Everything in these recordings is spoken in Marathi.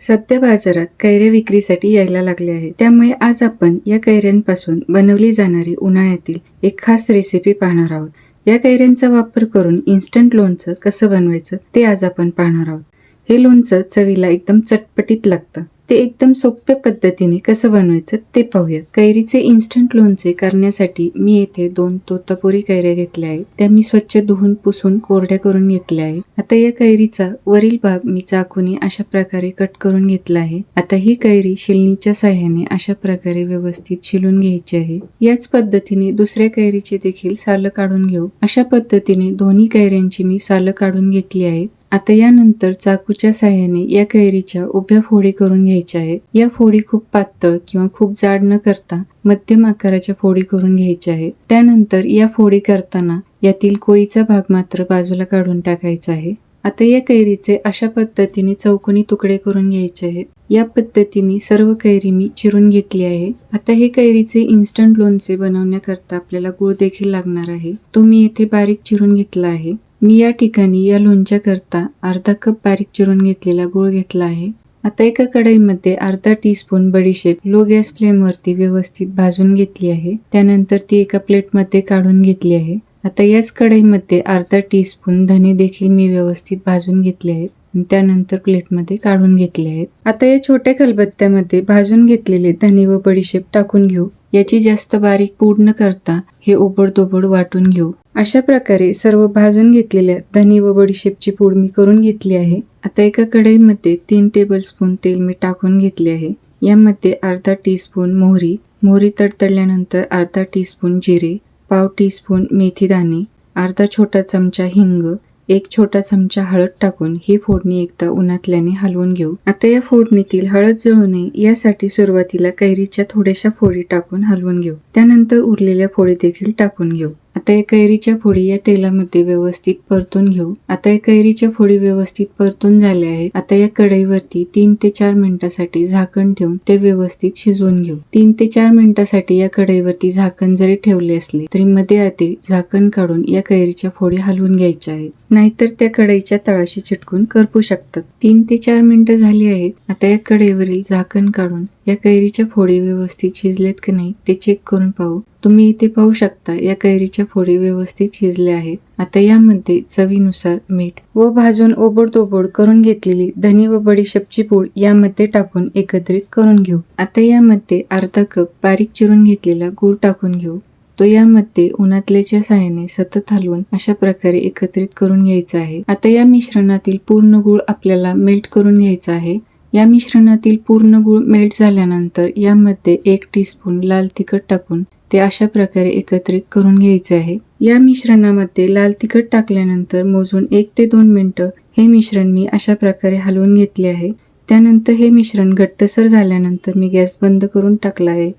सध्या बाजारात कैऱ्या विक्रीसाठी यायला लागल्या आहेत. त्यामुळे आज आपण या कैऱ्यांपासून बनवली जाणारी उन्हाळ्यातील एक खास रेसिपी पाहणार आहोत. या कैऱ्यांचा वापर करून इन्स्टंट लोणचं कसं बनवायचं ते आज आपण पाहणार आहोत. हे लोणचं चवीला एकदम चटपटीत लागतं. ते एकदम सोप्या पद्धतीने कसं बनवायचं ते पाहूया. कैरीचे इन्स्टंट लोणचे करण्यासाठी मी येथे 2 तोतापुरी कैऱ्या घेतल्या आहेत. त्या मी स्वच्छ धुवून पुसून कोरड्या करून घेतल्या आहेत. आता या कैरीचा वरील भाग मी चाकूने अशा प्रकारे कट करून घेतला आहे. आता ही कैरी शिलणीच्या साहाय्याने अशा प्रकारे व्यवस्थित शिलून घ्यायची आहे. याच पद्धतीने दुसऱ्या कैरीची देखील सालं काढून घेऊ. अशा पद्धतीने दोन्ही कैऱ्यांची मी सालं काढून घेतली आहेत. आता यानंतर चाकूच्या साहाय्याने या कैरीच्या उभ्या फोडी करून घ्यायच्या आहेत. या फोडी खूप पातळ किंवा खूप जाड न करता मध्यम आकाराच्या फोडी करून घ्यायच्या आहेत. त्यानंतर या फोडी करताना यातील कोळीचा भाग मात्र बाजूला काढून टाकायचा आहे. आता या कैरीचे अशा पद्धतीने चौकोनी तुकडे करून घ्यायचे आहेत. या पद्धतीने सर्व कैरी मी चिरून घेतली आहे. आता हे कैरीचे इन्स्टंट लोणचे बनवण्याकरता आपल्याला गुळ देखील लागणार आहे. तो मी येथे बारीक चिरून घेतला आहे. मी या ठिकाणी या लोणच्या करता अर्धा कप बारीक चिरून घेतलेला गूळ घेतला आहे. आता एका कढईमध्ये अर्धा टीस्पून बडीशेप लो गॅस फ्लेम वरती व्यवस्थित भाजून घेतली आहे. त्यानंतर ती एका प्लेटमध्ये काढून घेतली आहे. आता याच कढईमध्ये अर्धा टीस्पून धने देखील मी व्यवस्थित भाजून घेतले आहेत. त्यानंतर प्लेटमध्ये काढून घेतले आहेत. आता या छोट्या खलबत्त्यामध्ये भाजून घेतलेले धने व बडीशेप टाकून घेऊ. याची जास्त बारीक पूड न करता हे ओबडधोबड वाटून घेऊ. अशा प्रकारे सर्व भाजून घेतलेल्या धने व बडीशेपची पूड मी करून घेतली आहे. आता एका कढईमध्ये 3 टेबलस्पून तेल मी टाकून घेतले आहे. यामध्ये अर्धा टीस्पून मोहरी तडतडल्यानंतर अर्धा टीस्पून जिरे, पाव टीस्पून मेथी दाणे, अर्धा छोटा चमचा हिंग, 1 छोटा चमचा हळद टाकून ही फोडणी एकदा उन्हातल्याने हलवून घेऊ. आता या फोडणीतील हळद जळू नये यासाठी सुरुवातीला कैरीच्या थोड्याशा फोडी टाकून हलवून घेऊ. त्यानंतर उरलेल्या फोडी देखील टाकून घेऊ. आता या कैरीच्या फोडी या तेलामध्ये व्यवस्थित परतून घेऊ. आता या कैरीच्या फोडी व्यवस्थित परतून झाल्या आहेत. आता या कढईवरती 3 ते 4 मिनिटांसाठी झाकण ठेवून ते व्यवस्थित शिजवून घेऊ. 3 ते 4 मिनिटांसाठी या कढईवरती झाकण जरी ठेवले असले तरी मध्ये आधी झाकण काढून या कैरीच्या फोडी हलवून घ्यायच्या आहेत. नाहीतर त्या कढईच्या तळाशी चिटकून करपू शकतात. 3 ते 4 मिनिटं झाली आहेत. आता या कढईवरील झाकण काढून या कैरीच्या फोडी व्यवस्थित शिजलेत की नाही ते चेक करून पाहू. तुम्ही इथे पाहू शकता या कैरीच्या फोडी व्यवस्थित शिजल्या आहेत. आता यामध्ये चवीनुसार मीठ व भाजून ओबडधोबड करून घेतलेली धने व बडीशेपची पूड यामध्ये टाकून एकत्रित करून घेऊ. आता यामध्ये अर्धा कप बारीक चिरून घेतलेला गूळ टाकून घेऊ. तो यामध्ये उन्हातल्याच्या साहाय्याने सतत हलवून अशा प्रकारे एकत्रित करून घ्यायचा आहे. आता या मिश्रणातील पूर्ण गूळ आपल्याला मेल्ट करून घ्यायचा आहे. या मिश्रणातील पूर्ण गूळ मेल्ट झाल्यानंतर यामध्ये 1 टीस्पून लाल तिखट टाकून ते अशा प्रकारे एकत्रित करून घ्यायचे आहे. या मिश्रणामध्ये लाल तिखट टाकल्यानंतर मोजून 1 ते 2 मिनिटं हे मिश्रण मी अशा प्रकारे हलवून घेतले आहे. त्यानंतर हे मिश्रण घट्टसर झाल्यानंतर मी गॅस बंद करून टाकला आहे.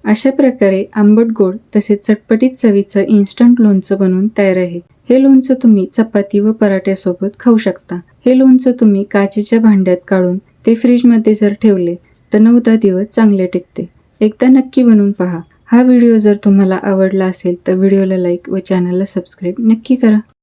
अशा प्रकारे आंबट गोड तसेच चटपटीत चवीचं इन्स्टंट लोणचं बनवून तयार आहे. हे लोणचं तुम्ही चपाती व पराठ्यासोबत खाऊ शकता. हे लोणचं तुम्ही काचेच्या भांड्यात काढून ते फ्रीजमध्ये जर ठेवले तर 9-10 दिवस चांगले टिकते. एकदा नक्की बनवून पहा. हा व्हिडिओ जर तुम्हाला आवडला असेल तर व्हिडिओला लाईक व चॅनलला सबस्क्राईब नक्की करा.